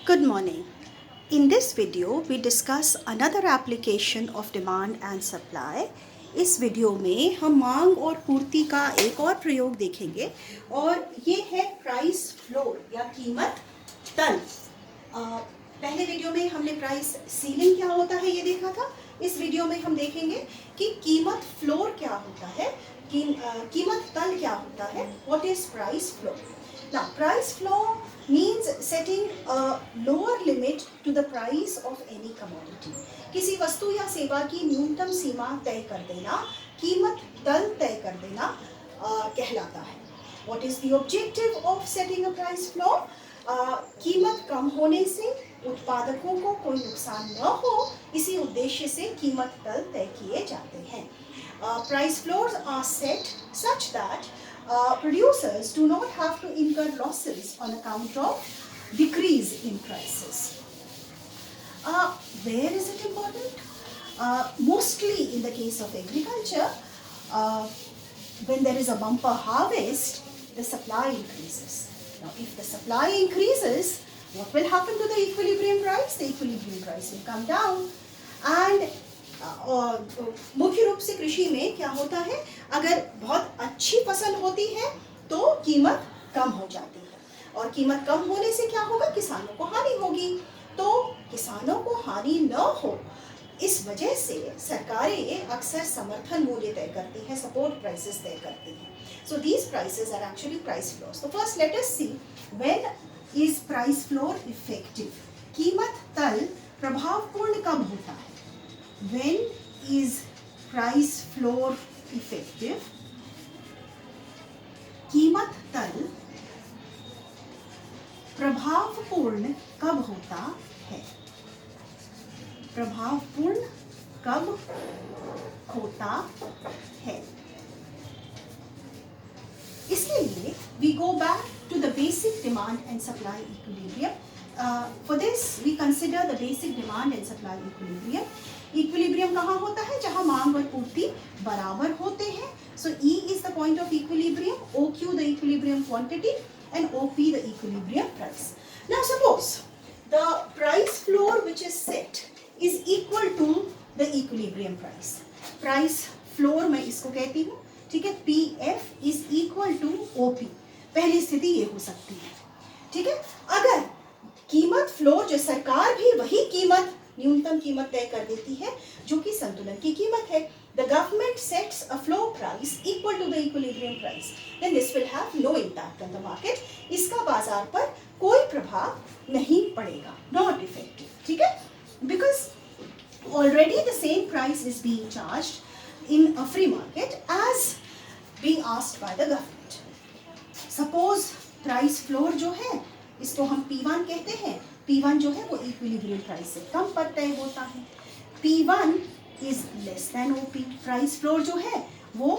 Good morning. In this video, we discuss another application of demand and supply. इस video में हम मांग और पूर्ति का एक और प्रयोग देखेंगे और ये है प्राइस फ्लोर या कीमत तल। पहले वीडियो में हमने प्राइस सीलिंग क्या होता है ये देखा था। इस वीडियो में हम देखेंगे कि कीमत फ्लोर क्या होता है, कीमत तल क्या होता है। What is price floor? Now, price floor means setting a lower limit to the price of any commodity. किसी वस्तु या सेवा की न्यूनतम सीमा तय कर देना, कीमत तल तय कर देना कहलाता है। What is the objective of setting a price floor? कीमत कम होने से उत्पादकों को कोई नुकसान न हो, इसी उद्देश्य से कीमत तल तय किए जाते हैं। Price floors are set such that producers do not have to incur losses on account of decrease in prices. Where is it important? Mostly in the case of agriculture, when there is a bumper harvest, the supply increases. Now, if the supply increases, what will happen to the equilibrium price? The equilibrium price will come down. And मुख्य रूप से कृषि में क्या होता है, अगर बहुत अच्छी फसल होती है तो कीमत कम हो जाती है और कीमत कम होने से क्या होगा, किसानों को हानि होगी। तो किसानों को हानि न हो इस वजह से सरकारें अक्सर समर्थन मूल्य तय करती हैं, सपोर्ट प्राइसेस तय करती हैं। So these prices are actually price floors. तो first let us see when is price floor effective. कीमत तल प्रभावपूर्ण कब होता है? When is price floor effective? कीमत तल प्रभावपूर्ण कब होता है? प्रभावपूर्ण कब होता है? इसके लिए we go back to the basic demand and supply equilibrium. For this we consider the basic demand and supply equilibrium. Equilibrium कहाँ होता है? जहाँ मांग और पूर्ति बराबर होते हैं. So E is the point of equilibrium, OQ the equilibrium quantity, and OP the equilibrium price. Now suppose the price floor which is set is equal to the equilibrium price. Price floor मैं इसको कहती हूँ, ठीक है? PF is equal to OP. पहली स्थिति ये हो सकती है, ठीक है? अगर कीमत फ्लोर जो सरकार भी वही कीमत न्यूनतम कीमत तय कर देती है जो कि संतुलन की कीमत है, the government sets a floor price equal to the equilibrium price, then this will have no impact on the market. इसका बाजार पर कोई प्रभाव नहीं पड़ेगा, not effective, ठीक है? Because already the same price is being charged in a free market as being asked by the government. Suppose price floor जो है इसको हम P1 कहते हैं। P1 जो है वो इक्विलिब्रियम प्राइस से कम पर तय होता है। P1 is less than OP। Price floor जो है वो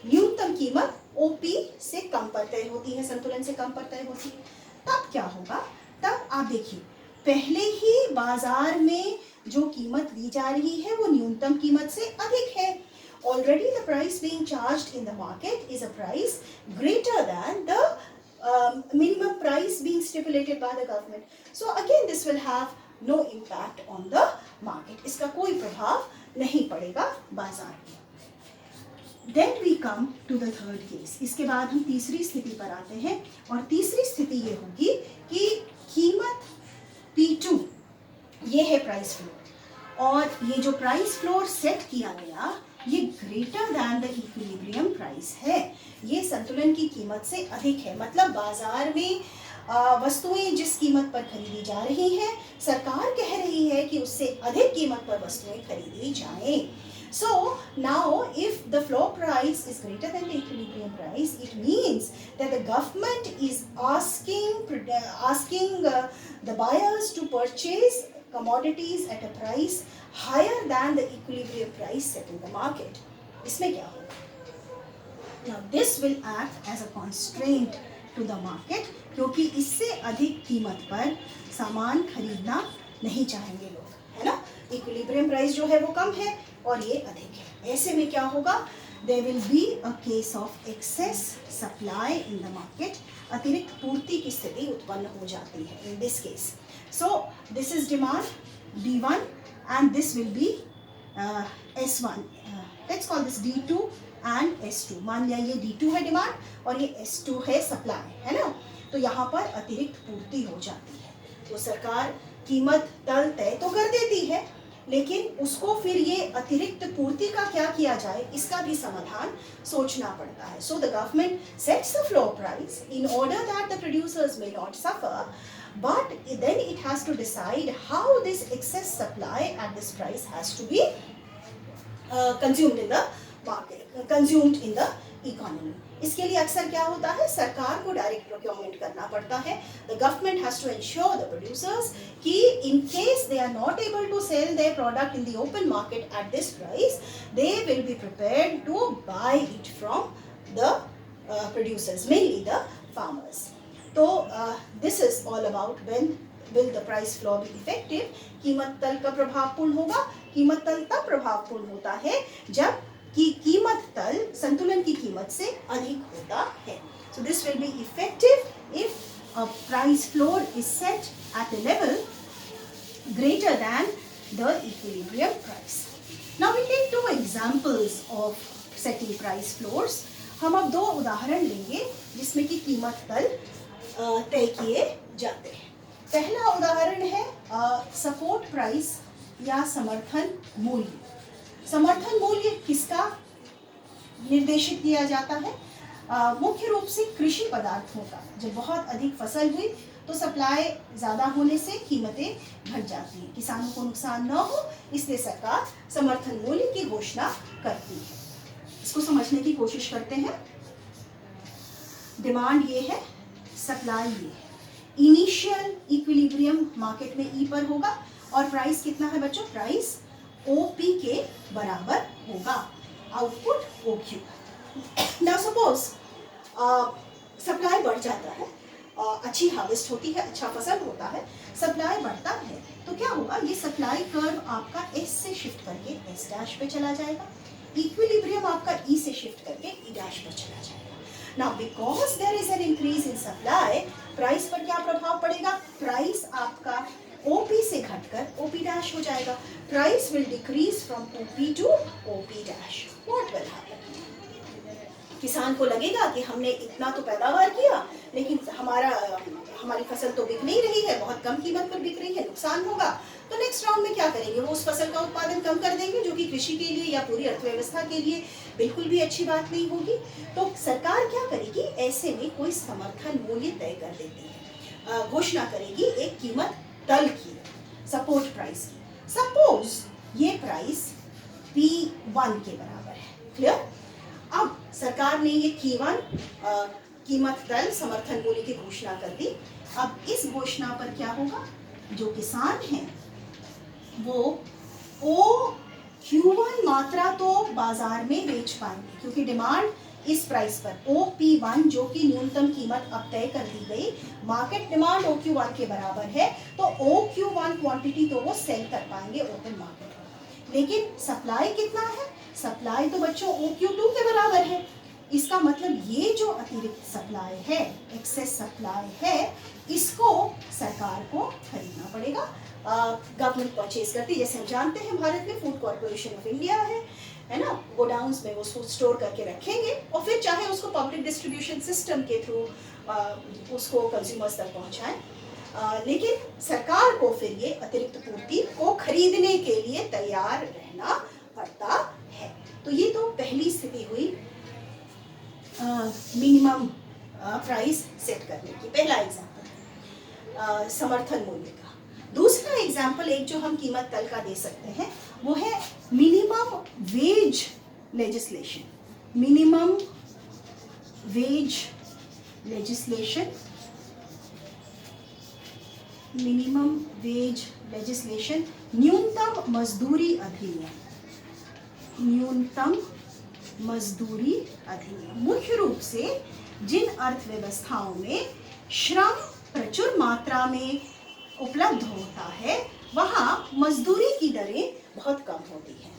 न्यूनतम कीमत OP से कम पर तय होती है, संतुलन से कम पर तय होती है। तब क्या होगा? तब आप देखिए, पहले ही बाजार में जो कीमत दी जा रही है वो न्यूनतम कीमत से अधिक है। Already the price being charged in the market is a price greater than the minimum price being stipulated by the government. So again this will have no impact on the market. इसका कोई प्रभाव नहीं पड़ेगा बाजार में। Then we come to the third case. इसके बाद हम तीसरी स्थिति पर आते हैं और तीसरी स्थिति ये होगी कि कीमत P2 ये है प्राइस फ्लोर और ये जो प्राइस फ्लोर सेट किया गया ये greater than the equilibrium price है, ये संतुलन की कीमत से अधिक है। मतलब बाजार में वस्तुएं जिस कीमत पर खरीदी जा रही हैं, सरकार कह रही है कि उससे अधिक कीमत पर वस्तुएं खरीदी जाएं। So now if the floor price is greater than the equilibrium price, it means that the government is asking the buyers to purchase commodities at a price higher than the equilibrium price set in the market. इसमें क्या होगा? Now this will act as a constraint to the market, क्योंकि इससे अधिक कीमत पर सामान खरीदना नहीं चाहेंगे लोग, है ना? इक्विलिब्रियम प्राइस जो है वो कम है और ये अधिक है। ऐसे में क्या होगा? There will be a case of excess supply in the market. अतिरिक्त पूर्ति की स्थिति उत्पन्न हो जाती है in this case. So this is demand D1 and this will be S1. Let's call this D2 and S2. मान लिया ये D2 है डिमांड और ये S2 है सप्लाई, है ना। तो यहाँ पर अतिरिक्त पूर्ति हो जाती है, तो सरकार कीमत तल तय तो कर देती है, लेकिन उसको फिर ये अतिरिक्त पूर्ति का क्या किया जाए, इसका भी समाधान सोचना पड़ता है. So the government sets the floor price in order that the producers may not suffer, but then it has to decide how this excess supply at this price has to be consumed in the market, consumed in the economy. इसके लिए अक्सर क्या होता है, सरकार को direct procurement करना पड़ता है. The government has to ensure the producers कि in case they are not able to sell their product in the open market at this price, they will be prepared to buy it from the producers, mainly the farmers. तो this is all about when will the price floor be effective. कीमत तल का प्रभावपूर्ण होगा. कीमत तल तब प्रभावपूर्ण होता है जब कि कीमत तल संतुलन की कीमत से अधिक होता है. So this will be effective if a price floor is set at a level greater than the equilibrium price. Now we take two examples of setting price floors. हम अब दो उदाहरण लेंगे जिसमें कि कीमत तल तय किए जाते हैं. पहला उदाहरण है सपोर्ट प्राइस या समर्थन मूल्य. समर्थन मूल्य किसका निर्देशित किया जाता है? मुख्य रूप से कृषि पदार्थों का. जब बहुत अधिक फसल हुई तो सप्लाई ज़्यादा होने से कीमतें घट जाती हैं, किसानों को नुकसान न हो, इसलिए सरकार समर्थन मूल्य की घोषणा करती है. इसको समझने की कोशिश करते हैं. डिमांड ये है, सप्लाई ये है. इनिशियल इक्विलिब्रियम मार्केट में ई पर होगा और प्राइस कितना है बच्चों? प्राइस ओपी के बराबर होगा. Output OQ. Now suppose supply बढ़ जाता है, अच्छी हार्वेस्ट होती है, अच्छा फसल होता है, सप्लाई बढ़ता है, तो क्या होगा, ये सप्लाई कर्व आपका एस से शिफ्ट करके एस डैश पे चला जाएगा. इक्विलिब्रियम आपका ई से शिफ्ट करके ई डैश पर चला जाएगा. Now because there is an increase in supply, price पर क्या प्रभाव पड़ेगा? प्राइस आपका OP से घटकर OP डैश हो जाएगा. Price will decrease from OP to OP dash. What will happen? किसान को लगेगा कि हमने इतना तो पैदावार किया, लेकिन हमारी फसल तो बिक नहीं रही है, बहुत कम कीमत पर बिक रही है, नुकसान होगा. तो नेक्स्ट राउंड में क्या करेंगे? वो उस फसल का उत्पादन कम कर देंगे, जो कि कृषि के लिए या पूरी अर्थव्यवस्था के लिए बिल्कुल भी अच्छी बात नहीं होगी. तो सरकार क्या करेगी? ऐसे में कोई समर्थन मूल्य तय कर देती है, घोषणा करेगी एक कीमत तल की, सपोर्ट प्राइस की. सपोज ये प्राइस P1 के बराबर है. क्लियर? अब सरकार ने ये कीमत तल समर्थन मूल्य की घोषणा कर दी. अब इस घोषणा पर क्या होगा? जो किसान हैं वो OQ1 मात्रा तो बाजार में बेच पाएंगे, क्योंकि डिमांड इस प्राइस पर OP1 जो कि न्यूनतम कीमत अब तय कर दी गई, मार्केट डिमांड OQ1 के बराबर है, तो OQ1 क्वांटिटी तो वो सेल कर पाएंगे ओपन मार्केट में. लेकिन सप्लाई कितना है? सप्लाई तो बच्चों OQ2 के बराबर है. इसका मतलब ये जो अतिरिक्त सप्लाई है, एक्सेस सप्लाई है, इसको सरकार को खरीदना पड़ेगा. गवर्नमेंट परचेज करती है. जैसे हम जानते हैं भारत में फूड कॉर्पोरेशन ऑफ इंडिया है ना, गोडाउन्स में वो स्टोर करके रखेंगे और फिर चाहे उसको पब्लिक डिस्ट्रीब्यूशन सिस्टम के थ्रू उसको कंज्यूमर्स तक पहुंचाएं. लेकिन सरकार को फिर ये अतिरिक्त पूर्ति को खरीदने के लिए तैयार रहना पड़ता है. तो ये तो पहली स्थिति हुई मिनिमम प्राइस सेट करने की. पहला एग्जाम्पल समर्थन मूल्य का. दूसरा एग्जाम्पल एक जो हम कीमत तल का दे सकते हैं वो है minimum wage legislation. Minimum wage legislation. Minimum wage legislation, न्यूनतम मजदूरी अधिनियम. न्यूनतम मजदूरी अधिनियम मुख्य रूप से जिन अर्थव्यवस्थाओं में श्रम प्रचुर मात्रा में उपलब्ध होता है वहाँ मजदूरी की दरें बहुत कम होती हैं.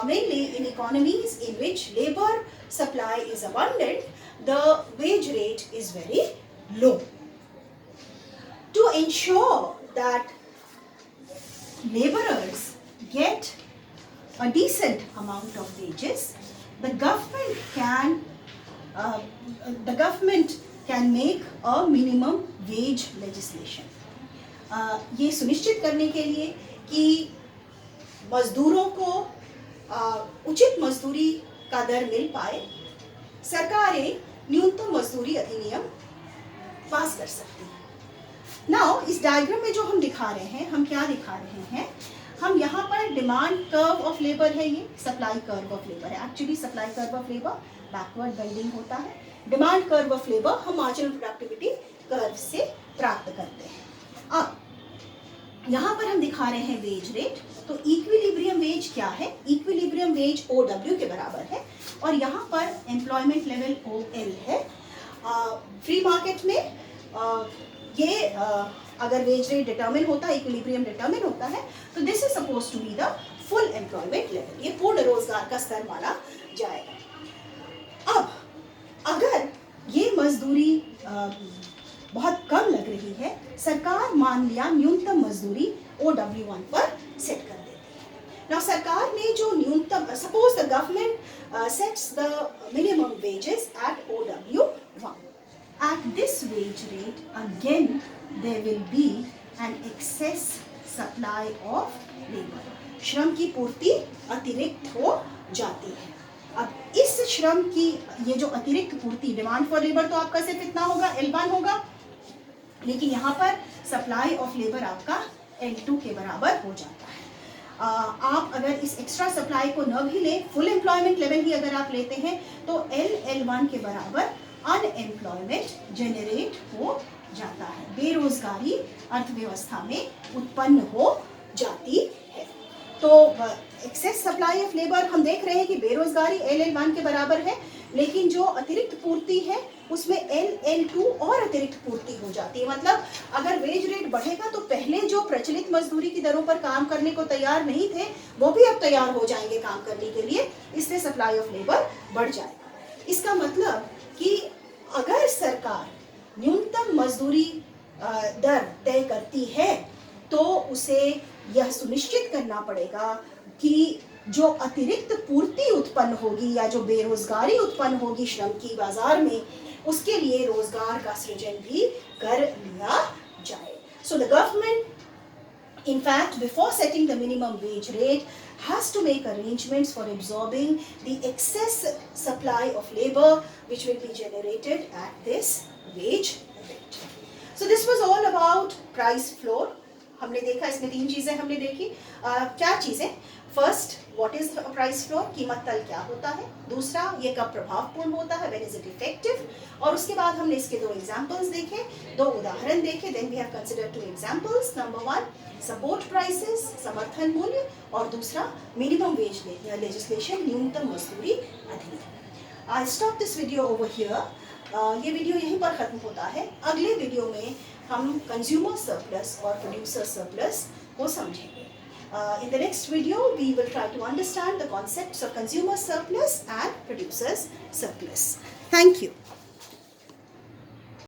Mainly in economies in which labor supply is abundant, the wage rate is very low. To ensure that laborers get a decent amount of wages, the government can make a minimum wage legislation. ये सुनिश्चित करने के लिए कि मजदूरों को उचित मजदूरी का दर मिल पाए, सरकार एक न्यूनतम मजदूरी अधिनियम पास कर सकती है। नाउ इस डायग्राम में जो हम दिखा रहे हैं, हम क्या दिखा रहे हैं, हम यहाँ पर डिमांड कर्व ऑफ लेबर है, ये सप्लाई कर्व ऑफ लेबर है। Actually supply curve of labour backward bending होता है, डिमांड कर्व ऑफ लेबर हम मार्जिनल प्रोडक्टिविटी कर्व से प्राप्त करते हैं। अब यहाँ पर हम दिखा रहे हैं वेज रेट, तो इक्विलिब्रियम वेज क्या है? इक्विलिब्रियम वेज OW के बराबर है और यहाँ पर एम्प्लॉयमेंट लेवल OL है। फ्री मार्केट में ये अगर वेज रेट डिटरमिन होता है, इक्विलिब्रियम डिटरमिन होता है, तो this is suppose to be the full employment level, ये पूर्ण रोजगार का स्तर माना जाएगा। अब अगर ये मजदूरी बहुत कम लग रही है, सरकार मान लिया न्यूनतम मजदूरी OW1 पर सेट कर देती है। now सरकार ने जो न्यूनतम, suppose the government sets the minimum wages at OW1, at this wage rate again there will be an excess supply of labor, श्रम की पूर्ति अतिरिक्त हो जाती है। अब इस श्रम की ये जो अतिरिक्त पूर्ति, डिमांड फॉर लेबर तो आपका सिर्फ इतना होगा, L1 होगा, लेकिन यहाँ पर सप्लाई ऑफ लेबर आपका L2 के बराबर हो जाता है। आप अगर इस एक्स्ट्रा सप्लाई को न भी लें, फुल एम्प्लॉयमेंट लेवल ही अगर आप लेते हैं, तो L1 के बराबर अनएम्प्लॉयमेंट जनरेट हो जाता है, बेरोजगारी अर्थव्यवस्था में उत्पन्न हो जाती है। तो एक्सेस सप्लाई ऑफ लेबर हम देख रहे हैं कि बेरोजगारी L1 के बराबर है, लेकिन जो अतिरिक्त पूर्ति है उसमें L2 और अतिरिक्त पूर्ति हो जाती है। मतलब अगर वेज रेट बढ़ेगा तो पहले जो प्रचलित मजदूरी की दरों पर काम करने को तैयार नहीं थे, वो भी अब तैयार हो जाएंगे काम करने के लिए, इससे सप्लाई ऑफ लेबर बढ़ जाएगा। इसका मतलब कि अगर सरकार न्यूनतम मजदूरी दर तय करती है, तो उसे यह सुनिश्चित करना पड़ेगा कि जो अतिरिक्त पूर्ति उत्पन्न होगी या जो बेरोजगारी उत्पन्न होगी श्रम की बाजार में, उसके लिए रोजगार का सृजन भी कर लिया जाए। So the government, in fact, before setting the minimum wage rate, has to make arrangements for absorbing the excess supply of labor which will be generated at this wage rate. So this was all about price floor. हमने देखा, इसमें 3 चीजें हमने देखी। क्या चीजें? First, what is price floor, कीमत तल क्या होता है। दूसरा, ये कब प्रभावपूर्ण होता है, व्हेन इज इट इफेक्टिव। और उसके बाद हमने इसके 2 एग्जांपल्स देखे, 2 उदाहरण देखे। Then we have considered 2 examples. Number 1, support prices, समर्थन मूल्य, और दूसरा मिनिमम वेज लेजिस्लेशन, न्यूनतम मजदूरी अधिनियम। I stop this video over here. ये वीडियो यहीं पर खत्म होता है। अगले वीडियो में हम कंज्यूमर सरप्लस और प्रोड्यूसर सरप्लस को समझेंगे। In the next video, we will try to understand the concepts of consumer surplus and producers surplus. Thank you.